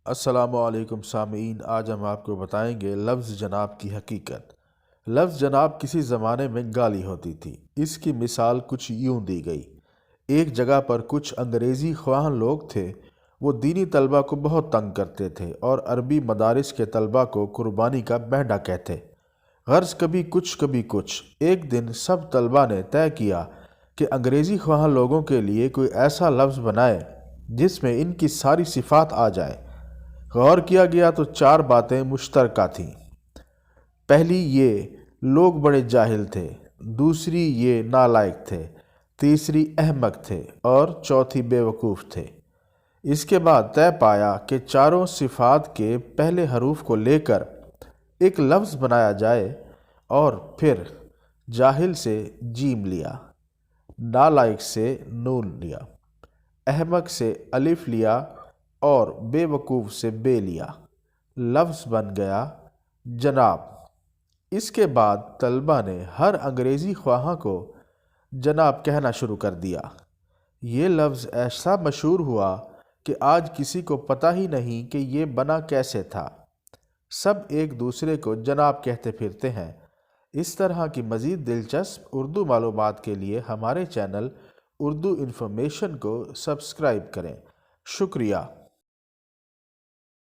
السلام علیکم سامعین، آج ہم آپ کو بتائیں گے لفظ جناب کی حقیقت۔ لفظ جناب کسی زمانے میں گالی ہوتی تھی۔ اس کی مثال کچھ یوں دی گئی۔ ایک جگہ پر کچھ انگریزی خواہاں لوگ تھے۔ وہ دینی طلبہ کو بہت تنگ کرتے تھے اور عربی مدارس کے طلبہ کو قربانی کا بہنڈا کہتے۔ غرض کبھی کچھ۔ ایک دن سب طلبہ نے طے کیا کہ انگریزی خواہاں لوگوں کے لیے کوئی ایسا لفظ بنائے جس میں ان کی ساری صفات آ جائے۔ غور کیا گیا تو 4 باتیں مشترکہ تھیں۔ پہلی یہ لوگ بڑے جاہل تھے، دوسری یہ نالائق تھے، تیسری احمق تھے اور چوتھی بے وقوف تھے۔ اس کے بعد طے پایا کہ چاروں صفات کے پہلے حروف کو لے کر ایک لفظ بنایا جائے اور پھر جاہل سے جیم لیا، نالائق سے نون لیا، احمق سے الف لیا اور بے وقوف سے بے لیا۔ لفظ بن گیا جناب۔ اس کے بعد طلبہ نے ہر انگریزی خواہاں کو جناب کہنا شروع کر دیا۔ یہ لفظ ایسا مشہور ہوا کہ آج کسی کو پتہ ہی نہیں کہ یہ بنا کیسے تھا۔ سب ایک دوسرے کو جناب کہتے پھرتے ہیں۔ اس طرح کی مزید دلچسپ اردو معلومات کے لیے ہمارے چینل اردو انفارمیشن کو سبسکرائب کریں۔ شکریہ۔